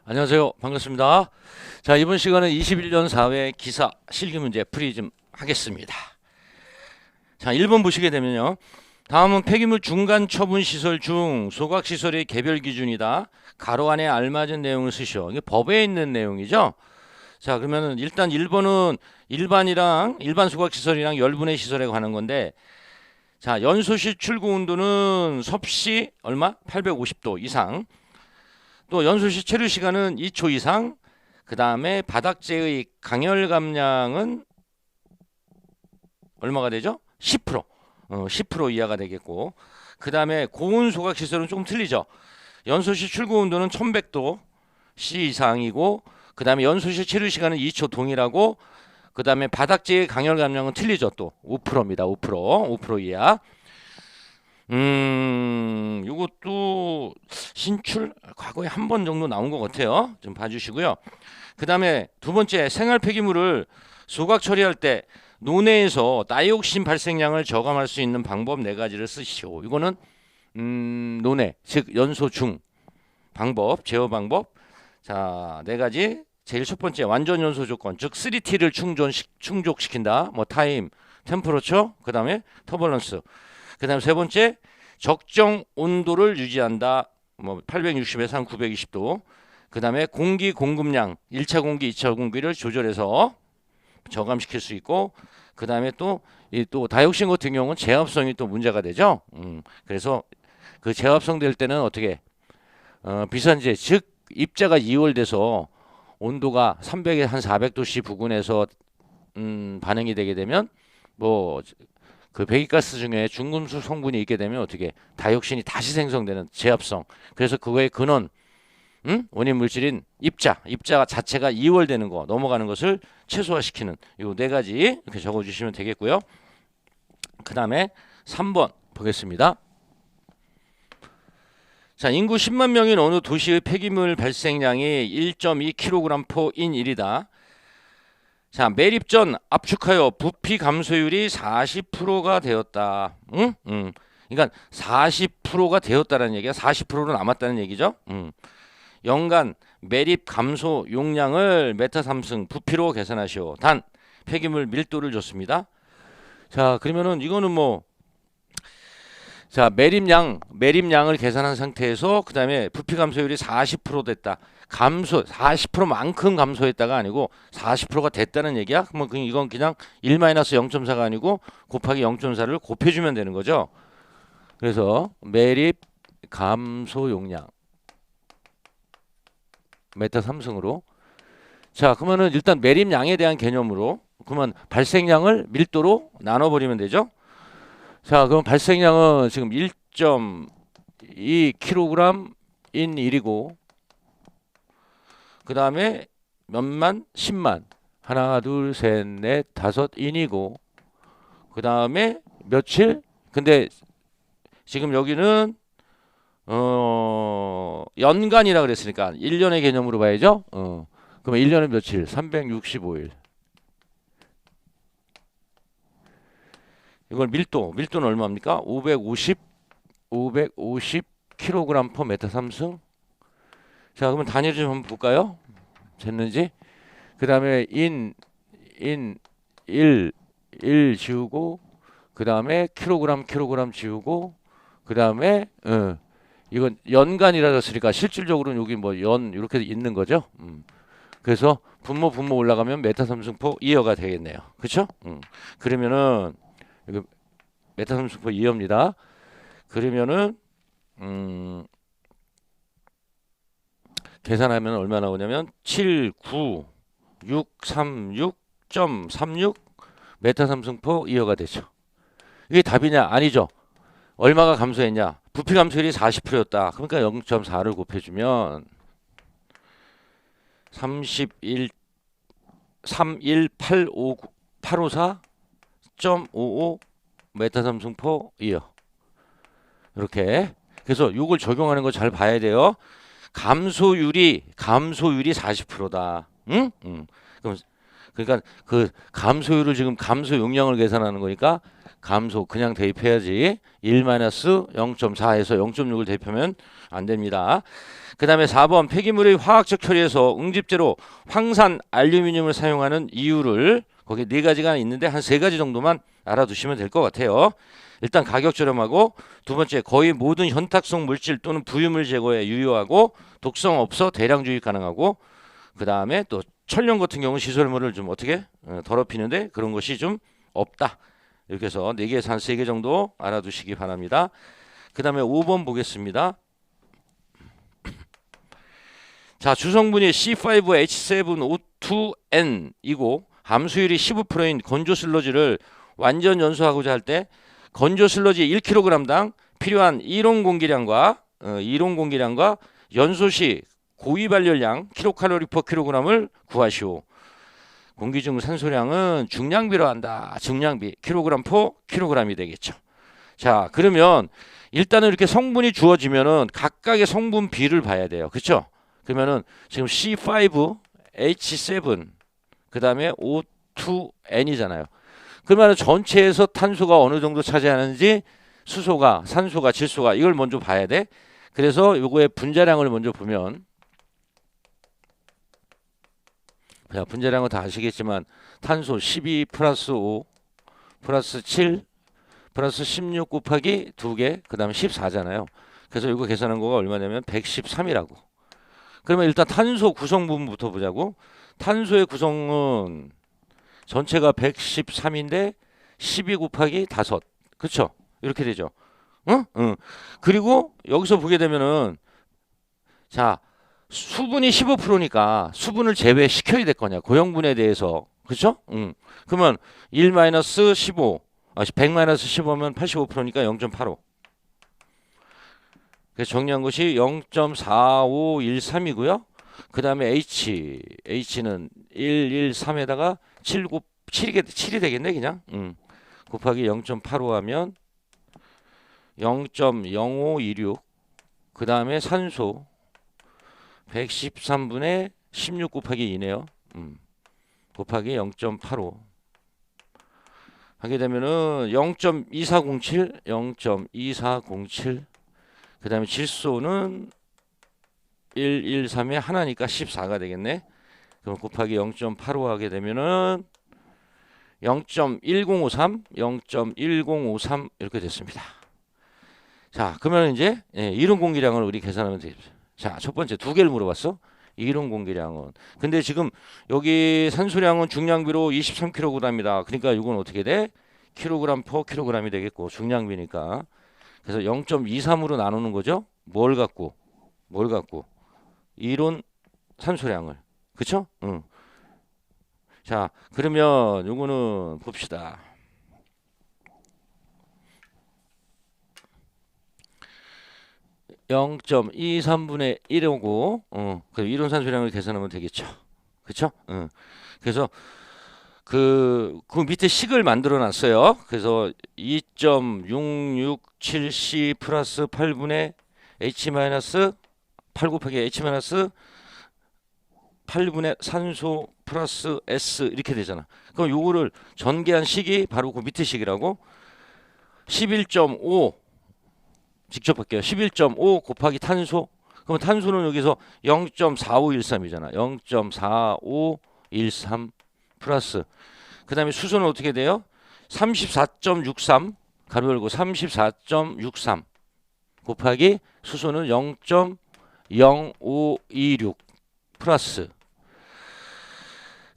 안녕하세요. 반갑습니다. 자, 이번 시간은 21년 사회 기사 실기 문제 풀이 좀 하겠습니다. 자, 1번 보시게 되면요. 다음은 폐기물 중간 처분 시설 중 소각 시설의 개별 기준이다. 가로 안에 알맞은 내용을 쓰시오. 이게 법에 있는 내용이죠. 자, 그러면은 일단 1번은 일반 소각 시설이랑 열분해 시설에 관한 건데, 자, 연소시 출고 온도는 섭씨 얼마? 850도 이상. 또 연소시 체류 시간은 2초 이상. 그 다음에 바닥재의 강열 감량은 얼마가 되죠? 10%. 10% 이하가 되겠고. 그 다음에 고온 소각 시설은 조금 틀리죠. 연소시 출고 온도는 1100도 C 이상이고, 그 다음에 연소시 체류 시간은 2초 동일하고, 그 다음에 바닥재의 강열 감량은 틀리죠. 또 5%입니다. 5% 이하. 요것도 신출 과거에 한 번 정도 나온 것 같아요. 좀 봐주시고요. 그 다음에 두 번째, 생활 폐기물을 소각 처리할 때 노내에서 다이옥신 발생량을 저감할 수 있는 방법 네 가지를 쓰시오. 이거는 노내, 즉 연소 중 방법, 제어 방법. 자, 네 가지. 제일 첫 번째, 완전 연소 조건, 즉 3T를 충족시킨다. 뭐 타임, 템퍼러처, 그 다음에 터벌런스. 그 다음에 세 번째, 적정 온도를 유지한다. 뭐 860에서 한 920도. 그 다음에 공기 공급량, 1차 공기, 2차 공기를 조절해서 저감시킬 수 있고, 그 다음에 또 다이옥신 같은 경우는 제압성이 또 문제가 되죠. 그래서 그 제압성 될 때는 어떻게, 비산재, 즉 입자가 이월돼서 온도가 300에 한 400도씨 부근에서 반응이 되게 되면 뭐 그 배기가스 중에 중금속 성분이 있게 되면 어떻게 다이옥신이 다시 생성되는 제압성. 그래서 그거의 근원 원인 물질인 입자 자체가 이월되는 거, 넘어가는 것을 최소화시키는 요 네 가지 이렇게 적어주시면 되겠고요. 그 다음에 3번 보겠습니다. 자, 인구 10만 명인 어느 도시의 폐기물 발생량이 1.2kg/인일이다. 자, 매립 전 압축하여 부피 감소율이 40%가 되었다. 그러니까 40%가 되었다는 얘기야. 40%로 남았다는 얘기죠. 연간 매립 감소 용량을 메타3승 부피로 계산하시오. 단 폐기물 밀도를 줬습니다. 자, 그러면은 이거는 뭐, 자, 매립량을 계산한 상태에서 그 다음에 부피 감소율이 40% 됐다. 40%만큼 감소했다가 아니고 40%가 됐다는 얘기야. 그러면 이건 그냥 1-0.4가 아니고 곱하기 0.4를 곱해주면 되는 거죠. 그래서 매립 감소 용량 메타 3승으로. 자, 그러면은 일단 매립량에 대한 개념으로 그러면 발생량을 밀도로 나눠버리면 되죠. 자, 그럼 발생량은 지금 1.2kg 인 1이고, 그 다음에 몇만? 10만. 하나, 둘, 셋, 넷, 다섯 인이고, 그 다음에 며칠? 근데 지금 여기는 연간이라 그랬으니까 1년의 개념으로 봐야죠. 그러면 1년에 며칠? 365일. 이걸 밀도는 얼마입니까? 550kg per 메타 3승. 자, 그러면 단위를 좀 한번 볼까요? 됐는지. 그 다음에 일 지우고, 그 다음에 킬로그램 지우고, 그 다음에 이건 연간이라 했으니까 실질적으로는 여기 뭐 이렇게 있는 거죠. 그래서 분모 올라가면 메타 3승 per 이어가 되겠네요. 그렇죠? 그러면은 이거 메타 3승 per 이어입니다. 그러면은 계산하면 얼마 나오냐면 79636.36 메타 3승 per 이어가 되죠. 이게 답이냐? 아니죠. 얼마가 감소했냐? 부피 감소율이 40%였다. 그러니까 0.4를 곱해주면 31854.55 메타 3승 per 이어. 이렇게. 그래서 이걸 적용하는 거 잘 봐야 돼요. 감소율이 40%다. 응? 그럼 그러니까 그 감소율을 지금 감소 용량을 계산하는 거니까 감소 그냥 대입해야지. 1-0.4에서 0.6을 대입하면 안 됩니다. 그 다음에 4번 폐기물의 화학적 처리에서 응집제로 황산 알루미늄을 사용하는 이유를 거기 네 가지가 있는데 한 세 가지 정도만 알아두시면 될 것 같아요. 일단 가격 저렴하고, 두 번째 거의 모든 현탁성 물질 또는 부유물 제거에 유효하고 독성 없어 대량 주입 가능하고, 그 다음에 또 천연 같은 경우 시설물을 좀 어떻게 더럽히는데 그런 것이 좀 없다. 이렇게 해서 4개에서 한 3개 정도 알아두시기 바랍니다. 그 다음에 5번 보겠습니다. 자, 주성분이 C5H7O2N이고 함수율이 15%인 건조 슬러지를 완전 연소하고자 할 때 건조 슬러지 1kg당 필요한 이론 공기량과 연소 시 고위 발열량 kcal/kg을 구하시오. 공기 중 산소량은 중량비로 한다. 중량비 kg/kg이 되겠죠. 자, 그러면 일단은 이렇게 성분이 주어지면은 각각의 성분 비를 봐야 돼요. 그렇죠? 그러면은 지금 C5H7 그다음에 O2N이잖아요. 그러면 전체에서 탄소가 어느 정도 차지하는지 수소가, 산소가, 질소가 이걸 먼저 봐야 돼. 그래서 요거의 분자량을 먼저 보면, 자, 분자량은 다 아시겠지만 탄소 12 플러스 5 플러스 7 플러스 16 곱하기 2개 그 다음에 14잖아요. 그래서 이거 계산한 거가 얼마냐면 113이라고. 그러면 일단 탄소 구성 부분부터 보자고. 탄소의 구성은 전체가 113인데 12 곱하기 5. 그렇죠? 이렇게 되죠. 응? 응. 그리고 여기서 보게 되면은, 자, 수분이 15%니까 수분을 제외시켜야 될 거냐, 고형분에 대해서. 그렇죠? 응. 그러면 1-15, 100-15면 85%니까 0.85. 그래서 정리한 것이 0.4513이고요. 그 다음에 H는 113에다가 7이 되겠네, 그냥. 곱하기 0.85 하면 0.0526. 그 다음에 산소 113분의 16 곱하기 2네요. 곱하기 0.85 하게 되면은 0.2407. 그 다음에 질소는 113에 하나니까 14가 되겠네. 그럼 곱하기 0.85 하게 되면은 0.1053 이렇게 됐습니다. 자, 그러면 이제 이론 공기량을 우리 계산하면 되겠죠. 자, 첫 번째 2개를 물어봤어. 이론 공기량은. 근데 지금 여기 산소량은 중량비로 23kg이다. 그러니까 이건 어떻게 돼? kg/kg이 되겠고, 중량비니까. 그래서 0.23으로 나누는 거죠. 뭘 갖고? 이론 산소량을. 그쵸? 응. 자, 그러면 요거는 봅시다. (0.23분의 1이고) 그 이론 산소량을 계산하면 되겠죠. 그쵸? 그래서 그 밑에 식을 만들어 놨어요. 그래서 2.667C 플러스 8분의 H 마이너스 8 곱하기 H 마이너스 8분의 산소 플러스 S 이렇게 되잖아. 그럼 요거를 전개한 식이 바로 그 밑에 식이라고. 11.5 직접 할게요. 11.5 곱하기 탄소. 그럼 탄소는 여기서 0.4513이잖아. 0.4513 플러스. 그 다음에 수소는 어떻게 돼요? 34.63 가로 열고 34.63 곱하기 수소는 0.0526 플러스.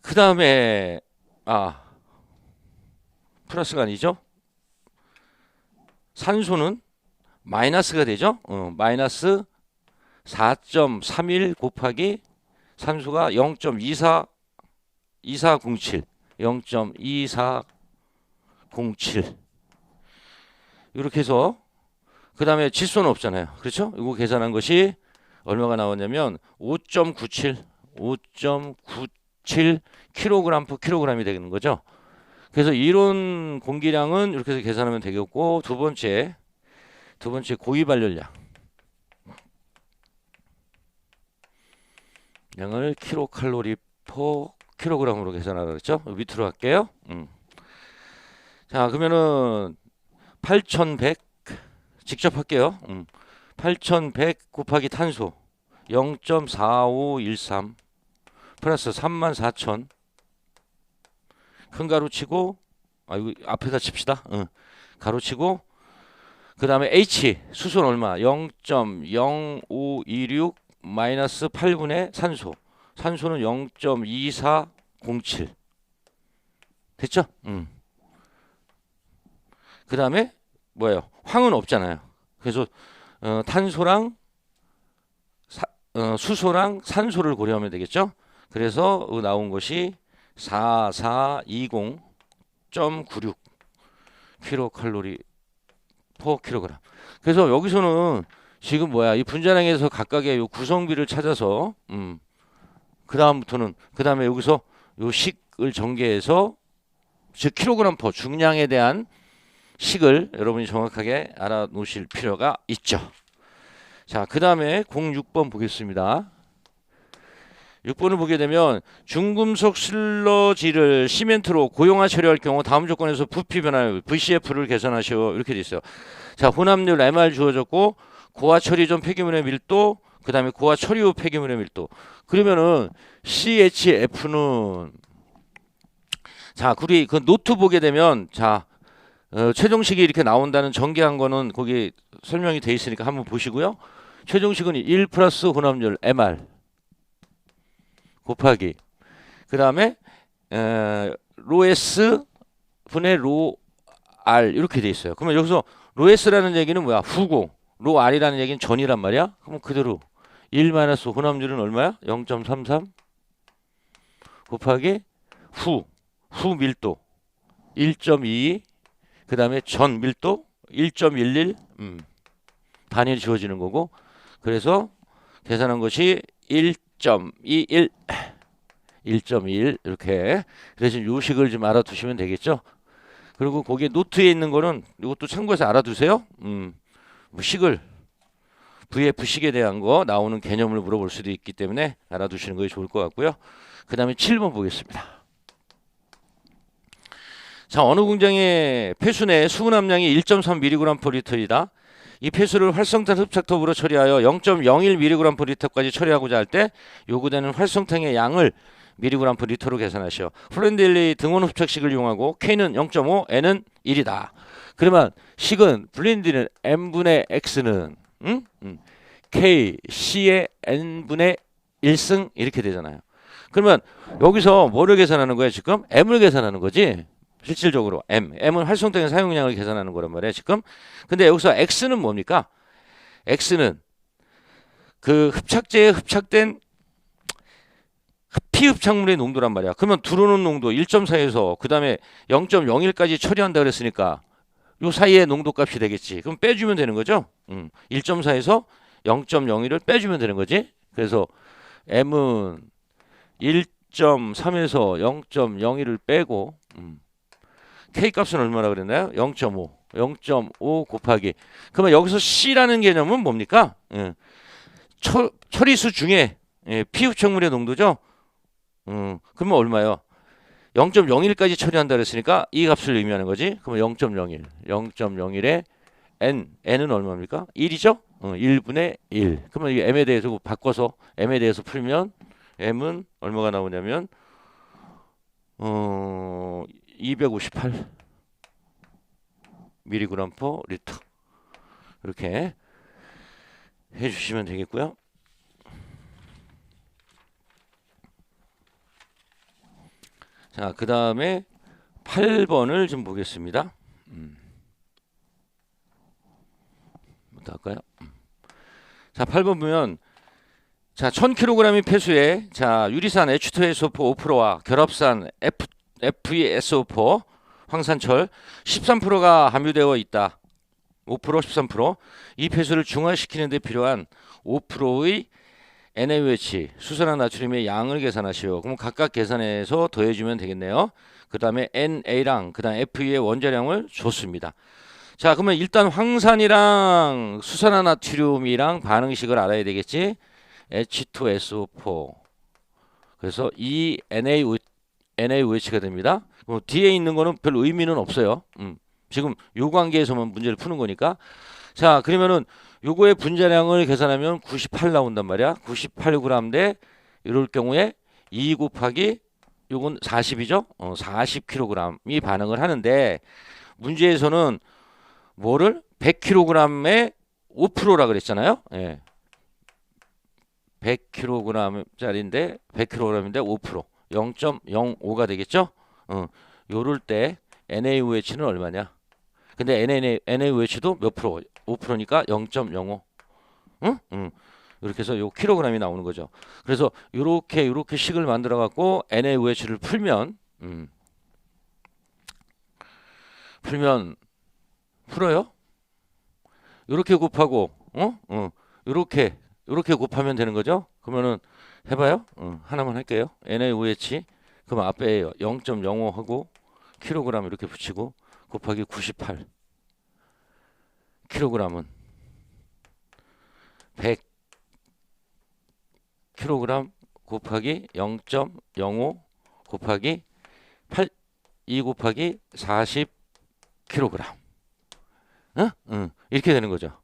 그 다음에 플러스가 아니죠. 산소는 마이너스가 되죠. 마이너스 4.31 곱하기 산소가 0.2407 이렇게 해서, 그 다음에 질소는 없잖아요. 그렇죠? 이거 계산한 것이 얼마가 나왔냐면 5.97 kg/kg이 되는 거죠. 그래서 이론 공기량은 이렇게 해서 계산하면 되겠고, 두 번째 고위 발열량 양을 kcal/kg kg으로 계산하라 그랬죠? 밑으로 할게요. 자, 그러면은 8100 직접 할게요. 8100 곱하기 탄소 0.4513 플러스 34,000 큰 가로 치고 이거 앞에다 칩시다. 가로 치고 그 다음에 H 수소는 얼마? 0.0526 마이너스 8분의 산소는 0.2407 됐죠? 그 다음에 뭐예요? 황은 없잖아요. 그래서 탄소랑 수소랑 산소를 고려하면 되겠죠? 그래서 나온 것이 4420.96 킬로칼로리 per 킬로그램. 그래서 여기서는 지금 이 분자량에서 각각의 요 구성비를 찾아서 그 다음에 여기서 요 식을 전개해서 즉 킬로그램 per 중량에 대한 식을 여러분이 정확하게 알아놓으실 필요가 있죠. 자, 그 다음에 06번 보겠습니다. 6번을 보게 되면 중금속 슬러지를 시멘트로 고용화 처리할 경우 다음 조건에서 부피 변화율 VCF를 계산하시오 이렇게 돼 있어요. 자, 혼합률 MR 주어졌고 고화 처리 전 폐기물의 밀도 그 다음에 고화 처리 후 폐기물의 밀도 그러면은 CHF는 자, 우리 그 노트 보게 되면 자 최종식이 이렇게 나온다는 전개한 거는 거기 설명이 돼 있으니까 한번 보시고요. 최종식은 1 플러스 혼합률 MR 곱하기 그 다음에 로 S 분의 로 R 이렇게 돼 있어요. 그러면 여기서 로 S라는 얘기는 뭐야? 후고 로 R이라는 얘기는 전이란 말이야. 그럼 그대로 1 마이너스 혼합률은 얼마야? 0.33 곱하기 후 밀도 1.22 그 다음에 전 밀도 1.11 반이 주어지는 거고 그래서 계산한 것이 1.21 이렇게 그래서 요식을 좀 알아두시면 되겠죠. 그리고 거기에 노트에 있는 거는 이것도 참고해서 알아두세요. 뭐 식을 VF 식에 대한 거 나오는 개념을 물어볼 수도 있기 때문에 알아두시는 것이 좋을 것 같고요. 그 다음에 7번 보겠습니다. 자, 어느 공장의 폐수 내 수분 함량이 1.3mg/L이다. 이 폐수를 활성탄 흡착톱으로 처리하여 0.01mg/L까지 처리하고자 할 때 요구되는 활성탄의 양을 mg/L로 계산하시오. 플랜델리 등원 흡착식을 이용하고 K는 0.5, N은 1이다. 그러면 식은 블렌디는 N분의 X는 K, C의 N분의 1승 이렇게 되잖아요. 그러면 여기서 뭐를 계산하는 거야 지금? M을 계산하는 거지. 실질적으로 M은 활성탄의 사용량을 계산하는 거란 말이에요 지금. 근데 여기서 X는 뭡니까? X는 그 흡착제에 흡착된 피흡착물의 농도란 말이야. 그러면 들어오는 농도 1.4에서 그 다음에 0.01까지 처리한다 그랬으니까 요 사이의 농도값이 되겠지. 그럼 빼주면 되는 거죠. 1.4에서 0.01을 빼주면 되는 거지. 그래서 M은 1.3에서 0.01을 빼고 K 값은 얼마나 그랬나요? 0.5 곱하기 그러면 여기서 C라는 개념은 뭡니까? 처리수 중에 피흡착물의 농도죠. 그러면 얼마요? 0.01까지 처리한다 그랬으니까 이 값을 의미하는 거지. 그러면 0.01에 N은 얼마입니까? 1이죠? 1분의 1. 그러면 이 M에 대해서 바꿔서 M에 대해서 풀면 M은 얼마가 나오냐면 258 mg/L 이렇게 해주시면 되겠고요. 자, 그 다음에 8번을 좀 보겠습니다. 뭐부터 할까요? 자, 8번 보면 자, 1000kg의 폐수에 자, 유리산 H2SO4 5%와 결합산 FeSO4 황산철 13%가 함유되어 있다. 5% 13%. 이 폐수를 중화시키는 데 필요한 5%의 NaOH 수산화 나트륨의 양을 계산하시오. 그럼 각각 계산해서 더해주면 되겠네요. 그 다음에 NA랑 그 다음 Fe의 원자량을 줬습니다. 자, 그러면 일단 황산이랑 수산화 나트륨이랑 반응식을 알아야 되겠지. H2SO4 그래서 이 NaOH가 됩니다. 뒤에 있는 거는 별 의미는 없어요. 지금 요 관계에서만 문제를 푸는 거니까. 자, 그러면은 요거의 분자량을 계산하면 98 나온단 말이야. 98g 대 이럴 경우에 2 곱하기 요건 40이죠. 40kg이 반응을 하는데 문제에서는 뭐를 100kg에 5%라 그랬잖아요. 예. 100kg짜리인데 100kg인데 5% 0.05가 되겠죠? 요럴 때 NaOH는 얼마냐? 근데 NaOH도 몇 프로? 5%니까 0.05. 응? 이렇게 해서 요 킬로그램이 나오는 거죠. 그래서 요렇게 식을 만들어 갖고 NaOH를 풀어요? 요렇게 곱하고 요렇게 곱하면 되는 거죠. 그러면은 해봐요. 하나만 할게요. NaOH 그럼 앞에 0.05 하고 킬로그램 이렇게 붙이고 곱하기 98 킬로그램은 100 킬로그램 곱하기 0.05 곱하기 2 곱하기 40 킬로그램. 이렇게 되는 거죠.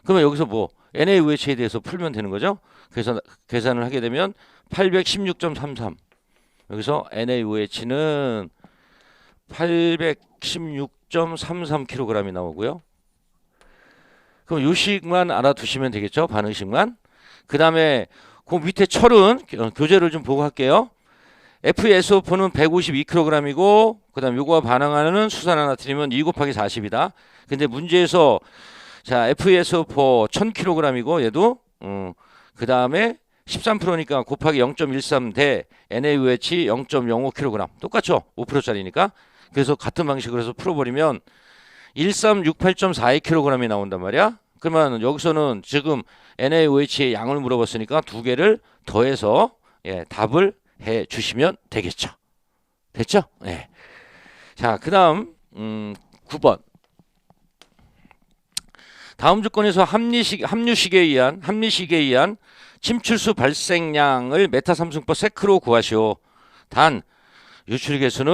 그러면 여기서 뭐 NaOH에 대해서 풀면 되는 거죠. 그래서 계산을 하게 되면 816.33 여기서 NaOH는 816.33kg이 나오고요. 그럼 요식만 알아두시면 되겠죠. 반응식만. 그 다음에 그 밑에 철은 교재를 좀 보고 할게요. FeSO4는 152kg이고 그 다음 요거와 반응하는 수산화나트륨은 2 곱하기 40이다. 근데 문제에서 자 FeSO4 1000kg이고 얘도 그 다음에 13%니까 곱하기 0.13 대 NaOH 0.05kg 똑같죠. 5%짜리니까. 그래서 같은 방식으로 해서 풀어버리면 1368.42kg이 나온단 말이야. 그러면 여기서는 지금 NaOH의 양을 물어봤으니까 두 개를 더해서 답을 해 주시면 되겠죠. 됐죠? 네. 자, 그 다음 9번. 다음 조건에서 합류식에 의한 침출수 발생량을 메타삼승포 세크로 구하시오. 단 유출계수는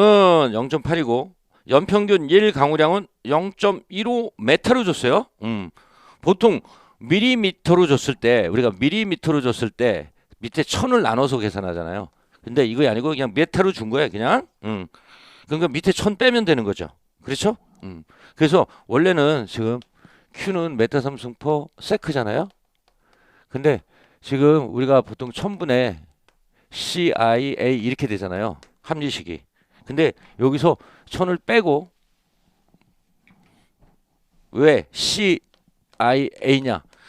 0.8이고 연평균 1 강우량은 0.15 메타로 줬어요. 보통 밀리미터로 줬을 때 우리가 밀리미터로 줬을 때 밑에 1000을 나눠서 계산하잖아요. 근데 이거 아니고 그냥 메타로 준 거예요. 그냥. 그러니까 밑에 1000 빼면 되는 거죠. 그렇죠? 그래서 원래는 지금 Q는 메타삼승포 세크잖아요. 근데 지금 우리가 보통 1000분의 CIA 이렇게 되잖아요. 합리식이. 근데 여기서 1000을 빼고 왜 CIA냐?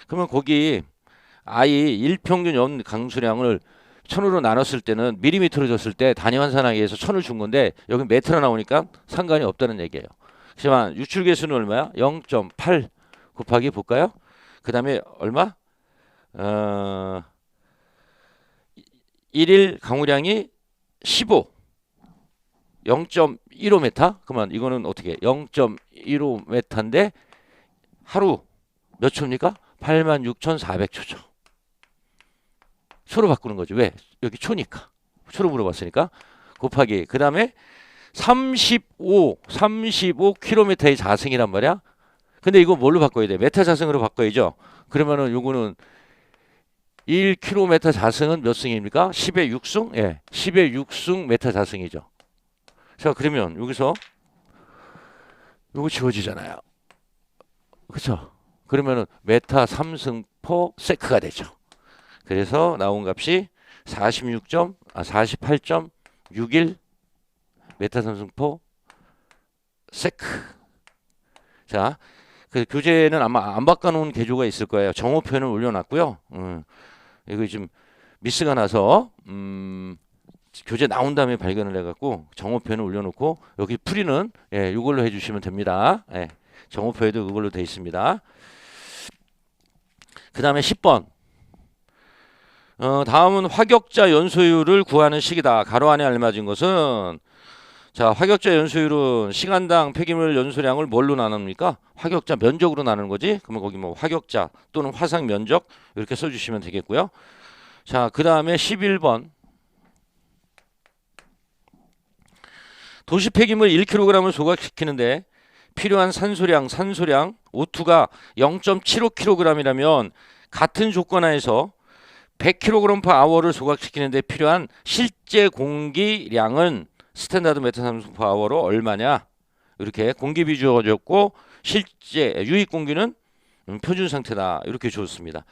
그러면 거기 I 일평균 연 강수량을 1000으로 나눴을 때는 밀리미터로 줬을 때 단위 환산하기 위해서 1000을 준 건데 여기 메트로 나오니까 상관이 없다는 얘기예요. 하지만 유출계수는 얼마야? 0.8 곱하기 볼까요? 그 다음에 얼마? 1일 강우량이 15 0.15m 그러면 이거는 어떻게 0.15m인데 하루 몇 초입니까? 86,400초죠. 초로 바꾸는 거죠. 왜? 여기 초니까. 초로 물어봤으니까. 곱하기 그 다음에 35km의 자승이란 말이야. 근데 이거 뭘로 바꿔야 돼? 메타 자승으로 바꿔야죠. 그러면은 요거는 1km 자승은 몇 승입니까? 10의 6승? 예. 10의 6승 메타 자승이죠. 자, 그러면 여기서 요거 지워지잖아요. 그렇죠? 그러면은 메타 3승포 세크가 되죠. 그래서 나온 값이 48.61 메타 3승포 세크. 자, 그 교재는 아마 안 바꿔놓은 개조가 있을 거예요. 정호 표현을 올려놨고요. 이거 좀 미스가 나서 교재 나온 다음에 발견을 해갖고 정호 표현을 올려놓고 여기 풀이는 이걸로 해주시면 됩니다. 정호표에도 그걸로 되어 있습니다. 그 다음에 10번. 다음은 화격자 연소율을 구하는 식이다. 가로 안에 알맞은 것은 자 화격자 연소율은 시간당 폐기물 연소량을 뭘로 나눕니까? 화격자 면적으로 나누는 거지. 그러면 거기 뭐 화격자 또는 화상 면적 이렇게 써주시면 되겠고요. 자, 그 다음에 11번. 도시 폐기물 1kg을 소각시키는데 필요한 산소량 O2가 0.75kg이라면 같은 조건 하에서 100kg/h를 소각시키는데 필요한 실제 공기량은 스탠다드 메타삼승포아워로 얼마냐? 이렇게 공기 비주어가 줬고 실제 유입 공기는 표준 상태다. 이렇게 줬습니다.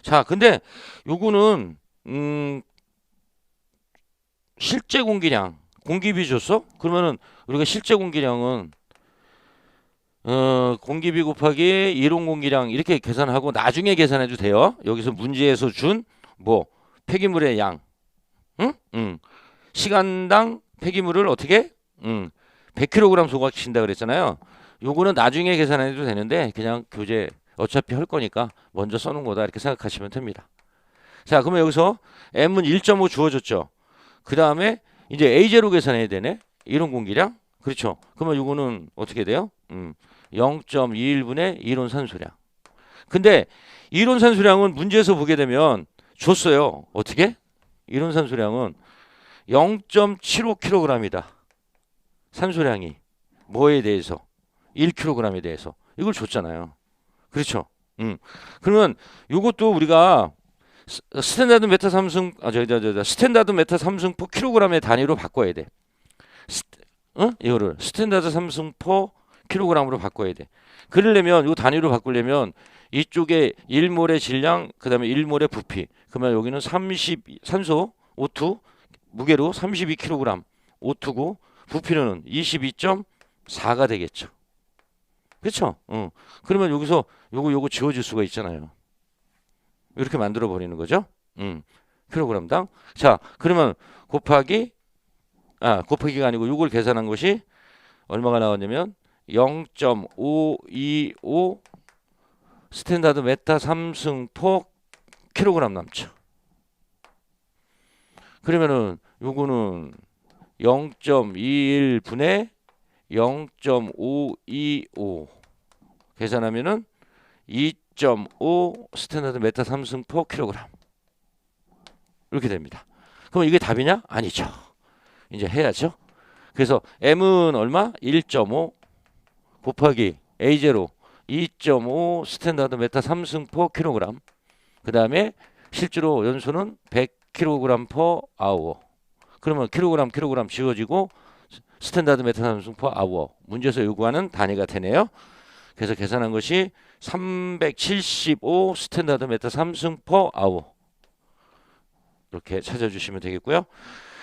자, 근데 요거는 실제 공기량 공기비 줬어? 그러면은 우리가 실제 공기량은 공기비 곱하기 이론 공기량 이렇게 계산하고 나중에 계산해도 돼요. 여기서 문제에서 준 뭐 폐기물의 양, 시간당 폐기물을 어떻게 100kg 소각시킨다 그랬잖아요. 요거는 나중에 계산해도 되는데 그냥 교재 어차피 할 거니까 먼저 써놓은 거다 이렇게 생각하시면 됩니다. 자, 그러면 여기서 M은 1.5 주어졌죠. 그 다음에 이제 A0 계산해야 되네. 이론 공기량. 그렇죠. 그러면 요거는 어떻게 돼요? 0.21분의 이론 산소량. 근데 이론 산소량은 문제에서 보게 되면 줬어요. 어떻게? 이론 산소량은 0.75kg이다. 산소량이 뭐에 대해서? 1kg에 대해서. 이걸 줬잖아요. 그렇죠? 그러면 이것도 우리가 스탠다드 메타 삼승포 킬로그램의 단위로 바꿔야 돼. 이거를 스탠다드 삼승포 킬로그램으로 바꿔야 돼. 그러려면 이 단위로 바꾸려면 이쪽에 1몰의 질량, 그다음에 1몰의 부피. 그러면 여기는 산소 O2 무게로 32kg O2고 부피는 22.4가 되겠죠. 그렇죠? 그러면 여기서 요거 지워질 수가 있잖아요. 이렇게 만들어 버리는 거죠. 킬로그램당. 자, 그러면 곱하기가 아니고 요걸 계산한 것이 얼마가 나왔냐면 0.525 스탠다드 메타 삼승포 킬로그램 남죠. 그러면은 요거는 0.21분의 0.525 계산하면은 2.5 스탠다드 메타 삼승포 킬로그램 이렇게 됩니다. 그럼 이게 답이냐? 아니죠. 이제 해야죠. 그래서 M은 얼마? 1.5 곱하기 A0 2.5 스탠다드 메타 삼승포 킬로그램. 그 다음에 실제로 연소는 100kg per hour. 그러면 킬로그램 지워지고 스탠다드 메타 삼승포 hour. 문제에서 요구하는 단위가 되네요. 그래서 계산한 것이 375 스탠다드 메타 삼승포 hour. 이렇게 찾아주시면 되겠고요.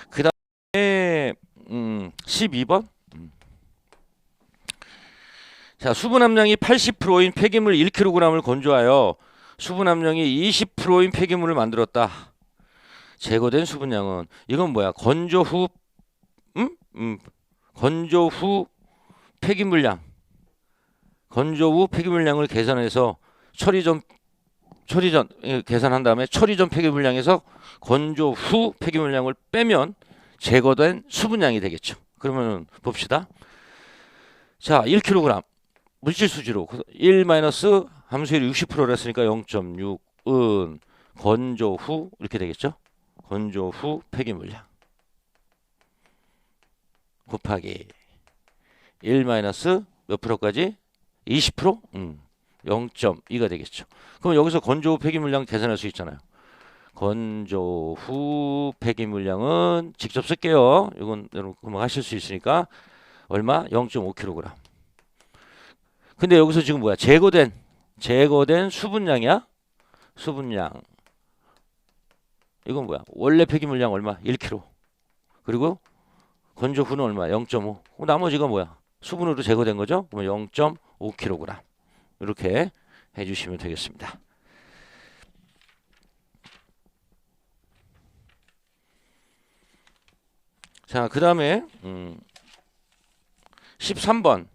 그 다음에 12번. 자, 수분 함량이 80%인 폐기물 1kg을 건조하여 수분 함량이 20%인 폐기물을 만들었다. 제거된 수분량은 이건 뭐야? 건조 후 폐기물량. 건조 후 폐기물량을 계산해서 처리 전 계산한 다음에 처리 전 폐기물량에서 건조 후 폐기물량을 빼면 제거된 수분량이 되겠죠. 그러면 봅시다. 자, 1kg 물질 수지로 1 마이너스 함수율이 60%라 했으니까 0.6은 건조 후 이렇게 되겠죠. 건조 후 폐기물량 곱하기 1 마이너스 몇 프로까지? 20%? 0.2가 되겠죠. 그럼 여기서 건조 후 폐기물량 계산할 수 있잖아요. 건조 후 폐기물량은 직접 쓸게요. 이건 여러분 금방 하실 수 있으니까 얼마? 0.5kg. 근데 여기서 지금 뭐야? 제거된 수분량이야? 수분량. 이건 뭐야? 원래 폐기물량 얼마? 1kg. 그리고 건조 후는 얼마? 0.5. 나머지가 뭐야? 수분으로 제거된 거죠? 그러면 0.5kg. 이렇게 해주시면 되겠습니다. 자, 그 다음에 13번.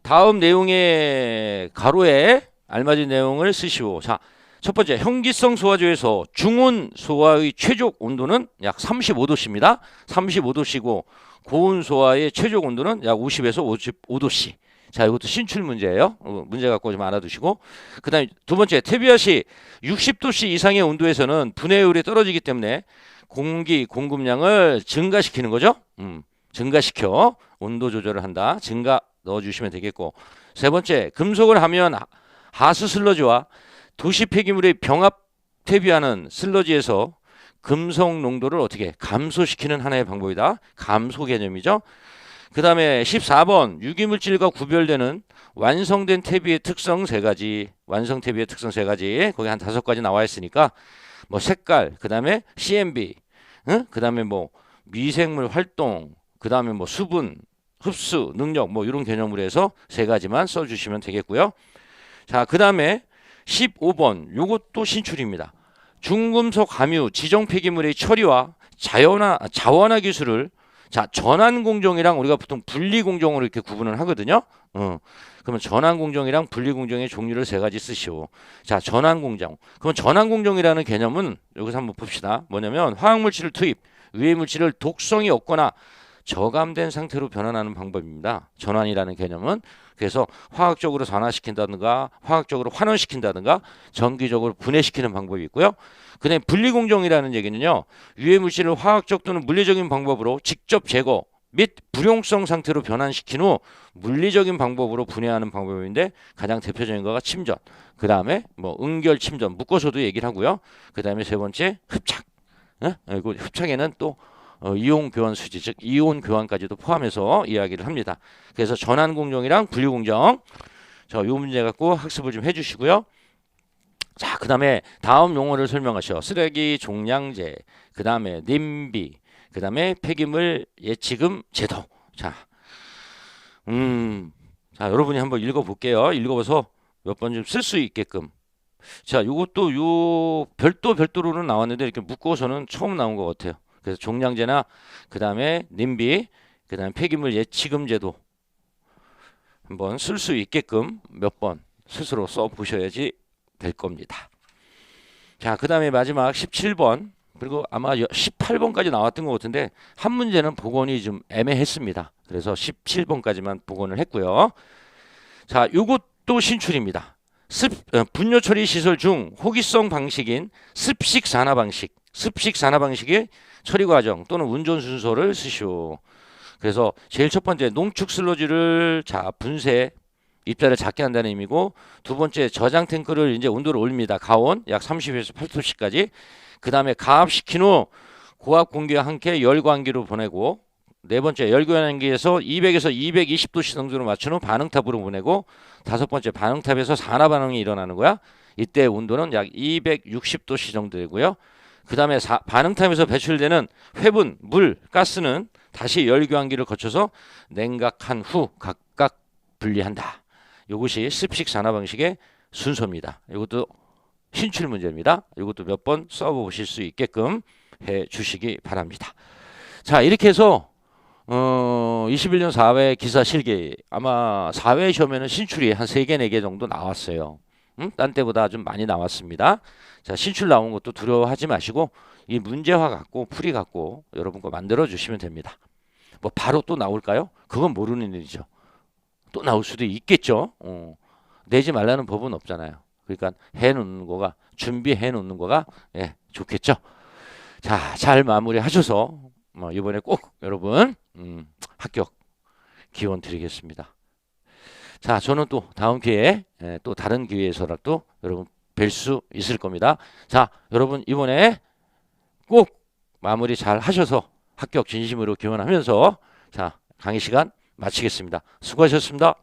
다음 내용의 가로에 알맞은 내용을 쓰시오. 자, 첫 번째 현기성 소화조에서 중온 소화의 최적 온도는 약 35도씨입니다. 35도씨고 고온 소화의 최적 온도는 약 50에서 55도씨. 자, 이것도 신출 문제예요. 문제 갖고 좀 알아두시고. 그 다음에 두 번째 퇴비앗이 60도씨 이상의 온도에서는 분해율이 떨어지기 때문에 공기 공급량을 증가시키는 거죠. 증가시켜. 온도 조절을 한다. 증가 넣어주시면 되겠고, 세 번째, 금속을 하면 하수 슬러지와 도시 폐기물의 병합 대비하는 슬러지에서 금속 농도를 어떻게 감소시키는 하나의 방법이다. 감소 개념이죠. 그 다음에 14번, 유기물질과 구별되는 완성된 퇴비의 특성 세 가지. 완성 퇴비의 특성 세 가지. 거기 한 5가지 나와 있으니까 뭐 색깔, 그 다음에 CMB, 응? 그 다음에 뭐 미생물 활동, 그 다음에 뭐 수분, 흡수, 능력, 뭐 이런 개념으로 해서 세 가지만 써주시면 되겠고요. 자, 그 다음에 15번, 요것도 신출입니다. 중금속 함유 지정 폐기물의 처리와 자원화 기술을 자, 전환 공정이랑 우리가 보통 분리 공정으로 이렇게 구분을 하거든요. 그러면 전환 공정이랑 분리 공정의 종류를 세 가지 쓰시오. 자, 전환 공정. 그럼 전환 공정이라는 개념은 여기서 한번 봅시다. 뭐냐면 화학 물질을 투입, 유해 물질을 독성이 없거나 저감된 상태로 변환하는 방법입니다. 전환이라는 개념은 그래서 화학적으로 산화시킨다든가 화학적으로 환원시킨다든가 전기적으로 분해시키는 방법이 있고요. 그다음에 분리공정이라는 얘기는요. 유해물질을 화학적 또는 물리적인 방법으로 직접 제거 및 불용성 상태로 변환시킨 후 물리적인 방법으로 분해하는 방법인데 가장 대표적인 거가 침전. 그 다음에 뭐 응결 침전 묶어서도 얘기를 하고요. 그 다음에 세 번째 흡착. 그리고 흡착에는 또 이온 교환 수지, 즉 이온 교환까지도 포함해서 이야기를 합니다. 그래서 전환 공정이랑 분리 공정. 자, 요 문제 갖고 학습을 좀 해주시고요. 자, 그 다음에 다음 용어를 설명하셔. 쓰레기 종량제, 그 다음에 님비, 그 다음에 폐기물 예치금 제도. 자, 자, 여러분이 한번 읽어볼게요. 읽어봐서 몇 번 좀 쓸 수 있게끔. 자, 요것도 요 별도로는 나왔는데 이렇게 묶어서는 처음 나온 것 같아요. 그래서 종량제나 그 다음에 님비, 그 다음에 폐기물 예치금 제도 한번 쓸 수 있게끔 몇 번 스스로 써보셔야지 될 겁니다. 자, 그 다음에 마지막 17번 그리고 아마 18번까지 나왔던 것 같은데 한 문제는 복원이 좀 애매했습니다. 그래서 17번까지만 복원을 했고요. 자, 요것도 신출입니다. 분뇨 처리 시설 중 호기성 방식인 습식 산화 방식, 습식 산화 방식의 처리 과정 또는 운전 순서를 쓰시오. 그래서 제일 첫 번째 농축 슬러지를 자 분쇄 입자를 작게 한다는 의미고, 두 번째 저장 탱크를 이제 온도를 올립니다. 가온 약 30에서 80도씨까지. 그 다음에 가압시킨 후 고압 공기와 함께 열광기로 보내고, 네 번째 열광기에서 200에서 220도씨 정도로 맞춘 후 반응탑으로 보내고, 다섯 번째 반응탑에서 산화 반응이 일어나는 거야. 이때 온도는 약 260도씨 정도 되고요. 그 다음에 반응탑에서 배출되는 회분, 물, 가스는 다시 열교환기를 거쳐서 냉각한 후 각각 분리한다. 이것이 습식 산화 방식의 순서입니다. 이것도 신출 문제입니다. 이것도 몇 번 써보실 수 있게끔 해 주시기 바랍니다. 자, 이렇게 해서 21년 4회 기사 실기 아마 4회 시험에는 신출이 한 3개, 4개 정도 나왔어요. 딴 때보다 좀 많이 나왔습니다. 자, 신출 나온 것도 두려워하지 마시고 이 문제화 갖고 풀이 갖고 여러분 거 만들어 주시면 됩니다. 뭐 바로 또 나올까요? 그건 모르는 일이죠. 또 나올 수도 있겠죠. 내지 말라는 법은 없잖아요. 그러니까 해놓는 거가 준비해 놓는 거가 예, 좋겠죠. 자, 잘 마무리하셔서 이번에 꼭 여러분 합격 기원 드리겠습니다. 자, 저는 또 다음 기회에 또 다른 기회에서라도 여러분 뵐 수 있을 겁니다. 자, 여러분 이번에 꼭 마무리 잘 하셔서 합격 진심으로 기원하면서 자, 강의 시간 마치겠습니다. 수고하셨습니다.